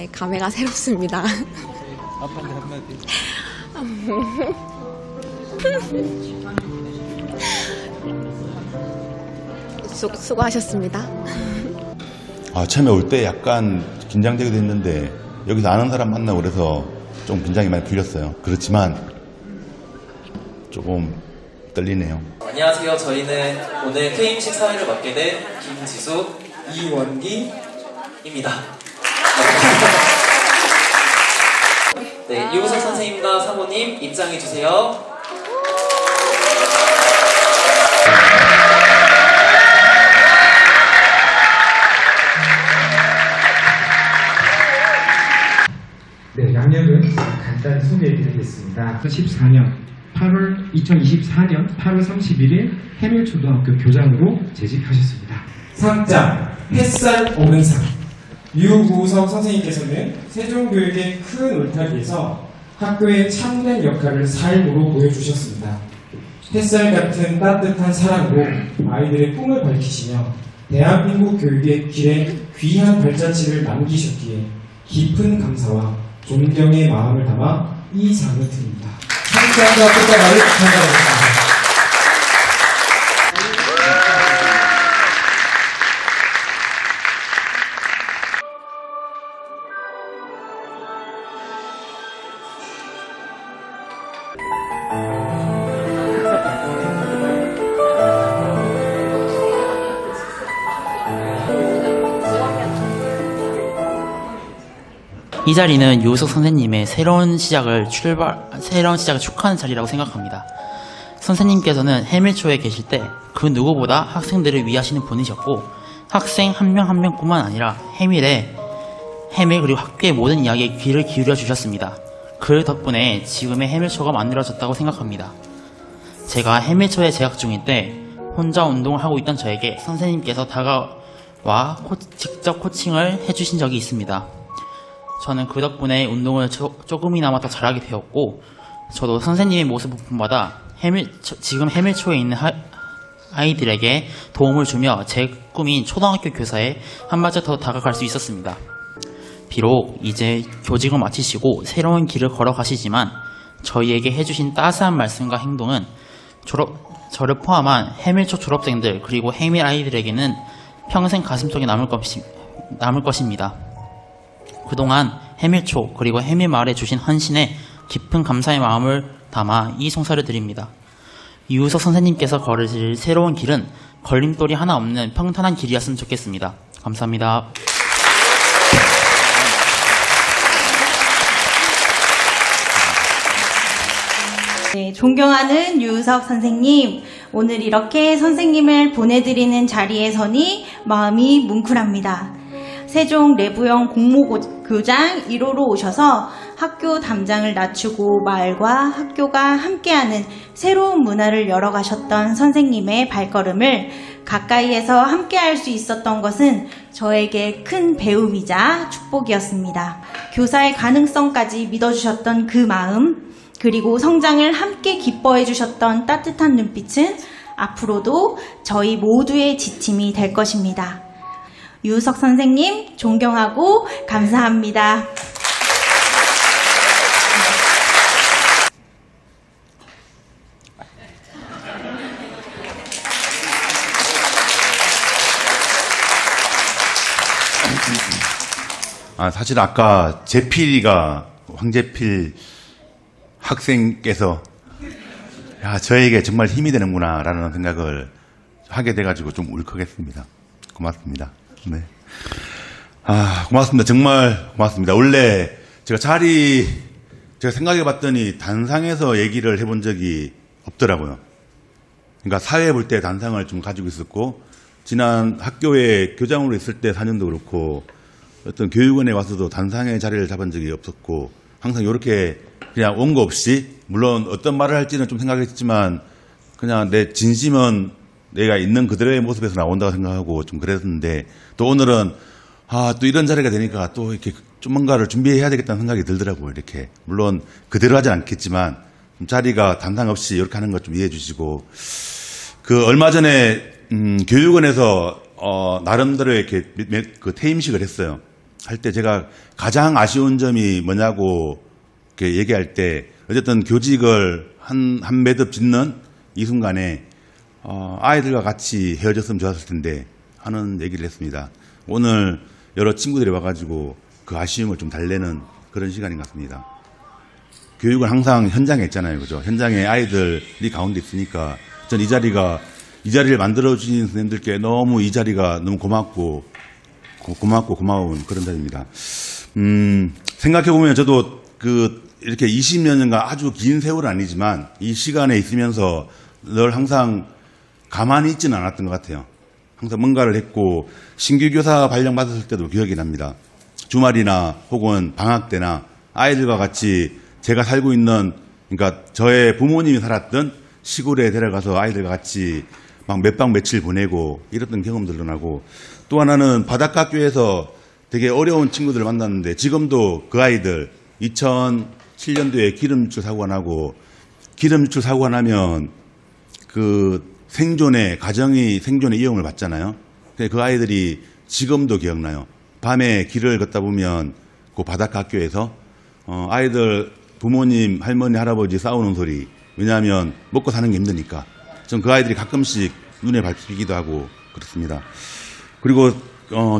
네, 감회가 새롭습니다. 아빠한테 한마디. 수고하셨습니다. 처음에 올 때 약간 긴장되기도 했는데 여기서 아는 사람 만나고 그래서 좀 긴장이 많이 풀렸어요. 그렇지만 조금 떨리네요. 안녕하세요. 저희는 오늘 퇴임식 사회를 맡게 된 김지수, 이원기입니다. 네, 이우석 선생님과 사모님 입장해 주세요. 네, 양력은 간단히 소개해드리겠습니다. 2024년 8월 31일 해밀초등학교 교장으로 재직하셨습니다. 상장, 햇살 오른상. 유우석 선생님께서는 세종교육의 큰 울타리에서 학교의 참된 역할을 삶으로 보여주셨습니다. 햇살 같은 따뜻한 사랑으로 아이들의 꿈을 밝히시며 대한민국 교육의 길에 귀한 발자취를 남기셨기에 깊은 감사와 존경의 마음을 담아 이 상을 드립니다. 상장과 꽃다발을 전달하겠습니다. 이 자리는 유우석 선생님의 새로운 시작을 축하하는 자리라고 생각합니다. 선생님께서는 해밀초에 계실 때 그 누구보다 학생들을 위하시는 분이셨고 학생 한 명 한 명뿐만 아니라 해밀 그리고 학교의 모든 이야기에 귀를 기울여 주셨습니다. 그 덕분에 지금의 해밀초가 만들어졌다고 생각합니다. 제가 해밀초에 재학 중일 때 혼자 운동을 하고 있던 저에게 선생님께서 다가와 직접 코칭을 해주신 적이 있습니다. 저는 그 덕분에 운동을 조금이나마 더 잘하게 되었고 저도 선생님의 모습을 본받아 지금 해밀초에 있는 아이들에게 도움을 주며 제 꿈인 초등학교 교사에 한 발짝 더 다가갈 수 있었습니다. 비록 이제 교직을 마치시고 새로운 길을 걸어가시지만 저희에게 해주신 따스한 말씀과 행동은 저를 포함한 해밀초 졸업생들 그리고 해밀 아이들에게는 평생 가슴속에 남을 것입니다. 그동안 해밀초 그리고 해밀마을에 주신 헌신에 깊은 감사의 마음을 담아 이 송사를 드립니다. 이우석 선생님께서 걸으실 새로운 길은 걸림돌이 하나 없는 평탄한 길이었으면 좋겠습니다. 감사합니다. 네, 존경하는 유우석 선생님, 오늘 이렇게 선생님을 보내드리는 자리에 서니 마음이 뭉클합니다. 세종 내부형 공모교장 1호로 오셔서 학교 담장을 낮추고 마을과 학교가 함께하는 새로운 문화를 열어가셨던 선생님의 발걸음을 가까이에서 함께할 수 있었던 것은 저에게 큰 배움이자 축복이었습니다. 교사의 가능성까지 믿어주셨던 그 마음, 그리고 성장을 함께 기뻐해 주셨던 따뜻한 눈빛은 앞으로도 저희 모두의 지침이 될 것입니다. 유우석 선생님 존경하고 감사합니다. 사실 아까 황재필 학생께서 저에게 정말 힘이 되는구나 라는 생각을 하게 돼가지고 좀 울컥했습니다. 고맙습니다. 네. 고맙습니다. 정말 고맙습니다. 원래 제가 생각해 봤더니 단상에서 얘기를 해본 적이 없더라고요. 그러니까 사회 볼 때 단상을 좀 가지고 있었고, 지난 학교에 교장으로 있을 때 4년도 그렇고, 어떤 교육원에 와서도 단상의 자리를 잡은 적이 없었고, 항상 이렇게 그냥 온 거 없이, 물론 어떤 말을 할지는 좀 생각했지만, 그냥 내 진심은 내가 있는 그대로의 모습에서 나온다고 생각하고 좀 그랬는데, 또 오늘은 또 이런 자리가 되니까 또 이렇게 좀 뭔가를 준비해야 되겠다는 생각이 들더라고요. 이렇게 물론 그대로 하진 않겠지만 좀 자리가 단상 없이 이렇게 하는 것 좀 이해해 주시고, 그 얼마 전에 교육원에서 나름대로 이렇게 그 퇴임식을 했어요. 할 때 제가 가장 아쉬운 점이 뭐냐고 이렇게 얘기할 때 어쨌든 교직을 한 매듭 짓는 이 순간에 아이들과 같이 헤어졌으면 좋았을 텐데 하는 얘기를 했습니다. 오늘 여러 친구들이 와가지고 그 아쉬움을 좀 달래는 그런 시간인 것 같습니다. 교육은 항상 현장에 있잖아요. 그죠? 현장에 아이들이 가운데 있으니까 전 이 자리를 만들어주신 선생님들께 너무 이 자리가 너무 고마운 그런 자리입니다. 생각해보면 저도 이렇게 20년간 아주 긴 세월은 아니지만 이 시간에 있으면서 늘 항상 가만히 있지는 않았던 것 같아요. 항상 뭔가를 했고 신규 교사 발령 받았을 때도 기억이 납니다. 주말이나 혹은 방학 때나 아이들과 같이 제가 살고 있는 그러니까 저의 부모님이 살았던 시골에 데려가서 아이들과 같이 막 몇 박 며칠 보내고 이랬던 경험들도 나고 또 하나는 바닷가교에서 되게 어려운 친구들을 만났는데 지금도 그 아이들 2007년도에 기름 유출 사고가 나고 기름 유출 사고가 나면 그 가정이 생존의 위험을 받잖아요. 그 아이들이 지금도 기억나요. 밤에 길을 걷다 보면 그 바닷가 학교에서 아이들 부모님, 할머니, 할아버지 싸우는 소리. 왜냐하면 먹고 사는 게 힘드니까. 전 그 아이들이 가끔씩 눈에 밟히기도 하고 그렇습니다. 그리고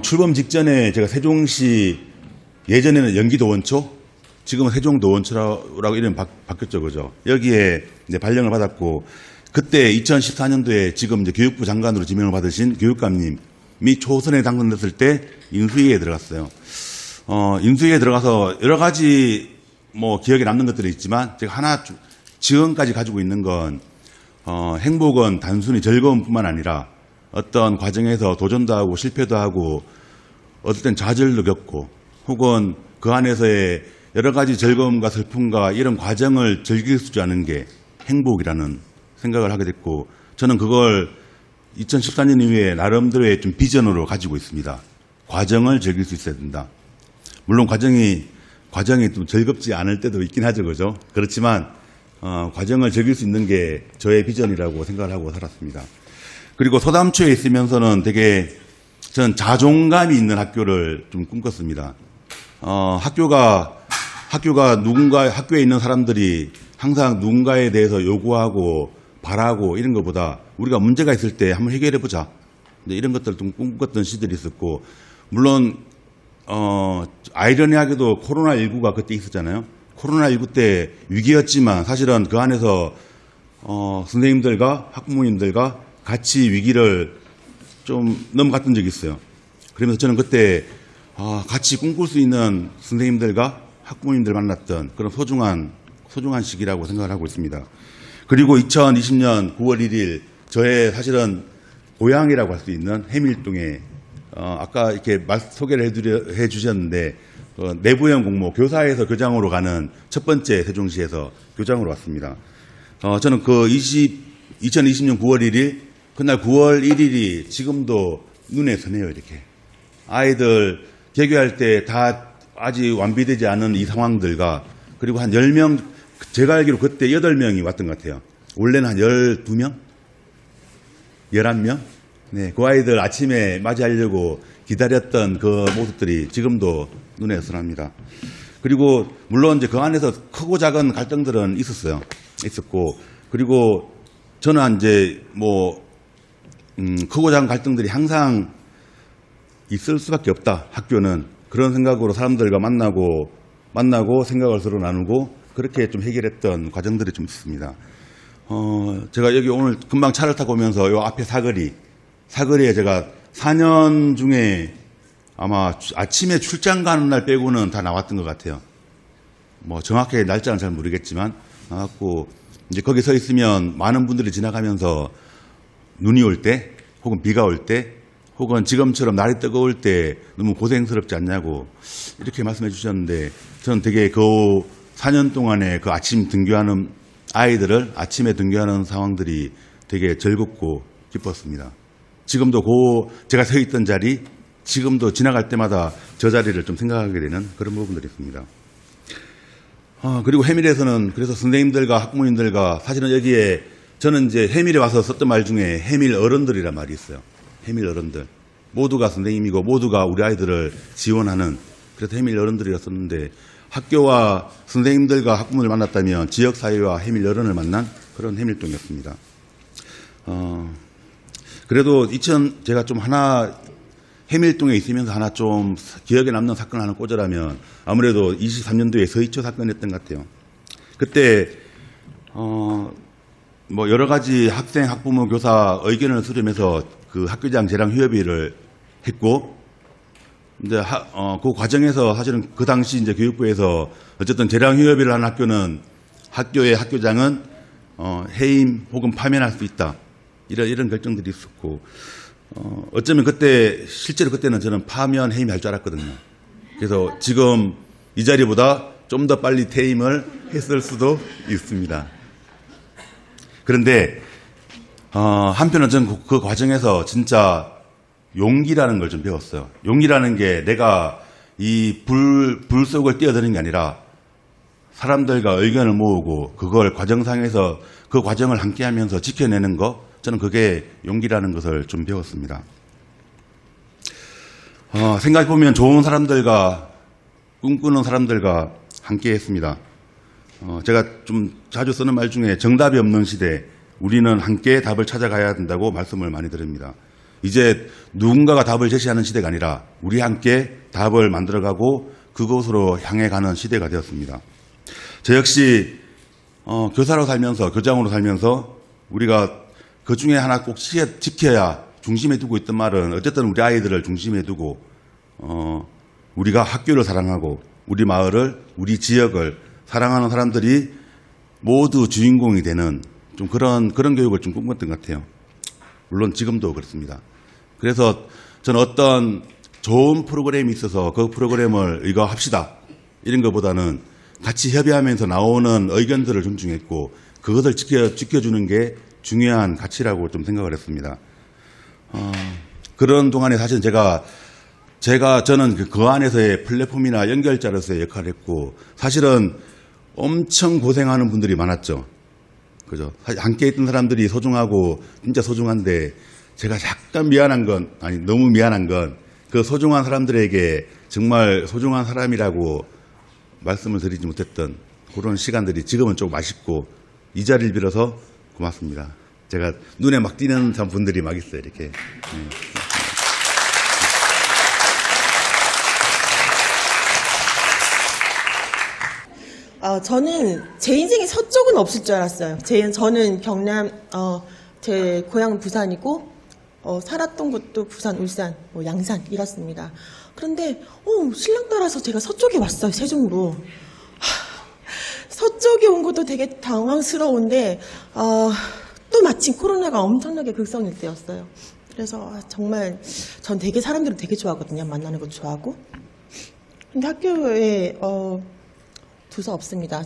출범 직전에 제가 세종시 예전에는 연기도 원초, 지금은 세종도 원초라고 이름 바뀌었죠, 그죠? 여기에 이제 발령을 받았고 그때 2014년도에 지금 이제 교육부 장관으로 지명을 받으신 교육감님이 초선에 당선됐을 때 인수위에 들어갔어요. 인수위에 들어가서 여러 가지 뭐 기억에 남는 것들이 있지만 제가 하나 지금까지 가지고 있는 건 행복은 단순히 즐거움뿐만 아니라 어떤 과정에서 도전도 하고 실패도 하고 어떨 땐 좌절도 겪고 혹은 그 안에서의 여러 가지 즐거움과 슬픔과 이런 과정을 즐길 수 있는 게 행복이라는 생각을 하게 됐고 저는 그걸 2014년 이후에 나름대로의 좀 비전으로 가지고 있습니다. 과정을 즐길 수 있어야 된다. 물론 과정이 좀 즐겁지 않을 때도 있긴 하죠, 그죠? 그렇지만 과정을 즐길 수 있는 게 저의 비전이라고 생각을 하고 살았습니다. 그리고 소담초에 있으면서는 되게 저는 자존감이 있는 학교를 좀 꿈꿨습니다. 학교가 학교에 있는 사람들이 항상 누군가에 대해서 요구하고 바라고 이런 것보다 우리가 문제가 있을 때 한번 해결해 보자. 이런 것들을 좀 꿈꿨던 시절이 있었고 물론 아이러니하게도 코로나19가 그때 있었잖아요. 코로나19 때 위기였지만 사실은 그 안에서 선생님들과 학부모님들과 같이 위기를 좀 넘어갔던 적이 있어요. 그러면서 저는 그때 같이 꿈꿀 수 있는 선생님들과 학부모님들 만났던 그런 소중한 시기라고 생각을 하고 있습니다. 그리고 2020년 9월 1일 저의 사실은 고향이라고 할 수 있는 해밀동에 아까 이렇게 소개를 해 주셨는데 내부형 공모 교사에서 교장으로 가는 첫 번째 세종시에서 교장으로 왔습니다. 저는 그 2020년 9월 1일 그날 9월 1일이 지금도 눈에 선해요. 이렇게 아이들 개교할 때 다 아직 완비되지 않은 이 상황들과 그리고 한 10명 제가 알기로 그때 8명이 왔던 것 같아요. 원래는 한 12명? 11명? 네, 그 아이들 아침에 맞이하려고 기다렸던 그 모습들이 지금도 눈에 선합니다. 그리고 물론 이제 그 안에서 크고 작은 갈등들은 있었고 그리고 저는 이제 크고 작은 갈등들이 항상 있을 수밖에 없다. 학교는 그런 생각으로 사람들과 만나고 생각을 서로 나누고 그렇게 좀 해결했던 과정들이 좀 있습니다. 제가 여기 오늘 금방 차를 타고 오면서 요 앞에 사거리에 제가 4년 중에 아마 아침에 출장 가는 날 빼고는 다 나왔던 것 같아요. 정확하게 날짜는 잘 모르겠지만 나왔고 이제 거기 서 있으면 많은 분들이 지나가면서 눈이 올 때 혹은 비가 올 때 혹은 지금처럼 날이 뜨거울 때 너무 고생스럽지 않냐고 이렇게 말씀해 주셨는데 저는 되게 그 4년 동안에 그 아침 등교하는 아이들을 아침에 등교하는 상황들이 되게 즐겁고 기뻤습니다. 지금도 제가 서 있던 자리 지금도 지나갈 때마다 저 자리를 좀 생각하게 되는 그런 부분들이 있습니다. 그리고 해밀에서는 그래서 선생님들과 학부모님들과 사실은 여기에 저는 이제 해밀에 와서 썼던 말 중에 해밀 어른들이란 말이 있어요. 해밀 어른들. 모두가 선생님이고 모두가 우리 아이들을 지원하는 그래서 해밀 여론들이었었는데 학교와 선생님들과 학부모를 만났다면 지역사회와 해밀 여론을 만난 그런 해밀동이었습니다. 그래도 제가 좀 하나 해밀동에 있으면서 하나 좀 기억에 남는 사건을 하나 꽂으라면 아무래도 23년도에 서희초 사건이었던 것 같아요. 그때 뭐 여러 가지 학생, 학부모, 교사 의견을 수렴해서 그 학교장 재량 휴업일을 했고, 이제 그 과정에서 사실은 그 당시 이제 교육부에서 어쨌든 재량 휴업일을 한 학교는 학교의 학교장은 해임 혹은 파면할 수 있다. 이런 결정들이 있었고, 어쩌면 실제로 그때는 저는 파면 해임할 줄 알았거든요. 그래서 지금 이 자리보다 좀 더 빨리 퇴임을 했을 수도 있습니다. 그런데, 한편은 저는 그 과정에서 진짜 용기라는 걸 좀 배웠어요. 용기라는 게 내가 이 불 속을 뛰어드는 게 아니라 사람들과 의견을 모으고 그걸 과정상에서 그 과정을 함께 하면서 지켜내는 거, 저는 그게 용기라는 것을 좀 배웠습니다. 생각해보면 좋은 사람들과 꿈꾸는 사람들과 함께 했습니다. 제가 좀 자주 쓰는 말 중에 정답이 없는 시대, 우리는 함께 답을 찾아가야 된다고 말씀을 많이 드립니다. 이제 누군가가 답을 제시하는 시대가 아니라 우리 함께 답을 만들어가고 그곳으로 향해 가는 시대가 되었습니다. 저 역시 교사로 살면서, 교장으로 살면서 우리가 그 중에 하나 꼭 지켜야 중심에 두고 있던 말은 어쨌든 우리 아이들을 중심에 두고 우리가 학교를 사랑하고 우리 마을을, 우리 지역을 사랑하는 사람들이 모두 주인공이 되는 좀 그런 교육을 좀 꿈꿨던 것 같아요. 물론 지금도 그렇습니다. 그래서 저는 어떤 좋은 프로그램이 있어서 그 프로그램을 이거 합시다 이런 것보다는 같이 협의하면서 나오는 의견들을 존중했고 그것을 지켜주는 게 중요한 가치라고 좀 생각을 했습니다. 그런 동안에 사실 저는 그 안에서의 플랫폼이나 연결자로서의 역할을 했고 사실은 엄청 고생하는 분들이 많았죠. 그죠? 함께 있던 사람들이 소중하고 진짜 소중한데 제가 약간 너무 미안한 건 그 소중한 사람들에게 정말 소중한 사람이라고 말씀을 드리지 못했던 그런 시간들이 지금은 좀 아쉽고 이 자리를 빌어서 고맙습니다. 제가 눈에 막 띄는 분들이 막 있어요, 이렇게. 저는 제 인생에 서쪽은 없을 줄 알았어요. 저는 경남, 제 고향은 부산이고, 살았던 곳도 부산, 울산, 양산 이렇습니다. 그런데, 신랑 따라서 제가 서쪽에 왔어요, 세종으로. 서쪽에 온 것도 되게 당황스러운데, 또 마침 코로나가 엄청나게 극성일 때였어요. 그래서 정말 전 되게 사람들을 되게 좋아하거든요. 만나는 것도 좋아하고. 근데 학교에, 두서 없습니다.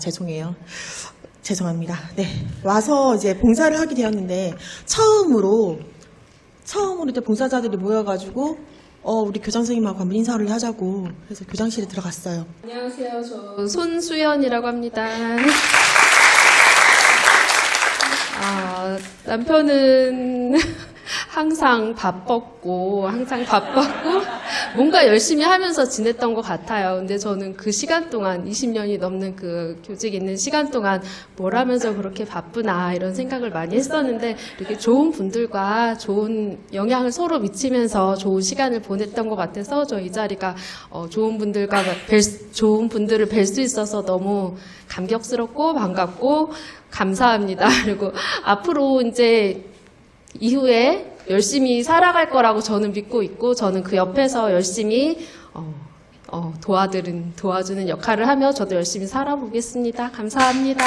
죄송합니다. 네. 와서 이제 봉사를 하게 되었는데, 처음으로 이제 봉사자들이 모여가지고, 우리 교장 선생님하고 한번 인사를 하자고, 그래서 교장실에 들어갔어요. 안녕하세요. 저 손수연이라고 합니다. 남편은 항상 바빴고 뭔가 열심히 하면서 지냈던 것 같아요. 근데 저는 그 시간 동안 20년이 넘는 그 교직에 있는 시간 동안 뭘 하면서 그렇게 바쁘나 이런 생각을 많이 했었는데 이렇게 좋은 분들과 좋은 영향을 서로 미치면서 좋은 시간을 보냈던 것 같아서 저 이 자리가 좋은 분들을 뵐 수 있어서 너무 감격스럽고 반갑고 감사합니다. 그리고 앞으로 이제 이후에 열심히 살아갈 거라고 저는 믿고 있고 저는 그 옆에서 열심히 도와주는 역할을 하며 저도 열심히 살아보겠습니다. 감사합니다.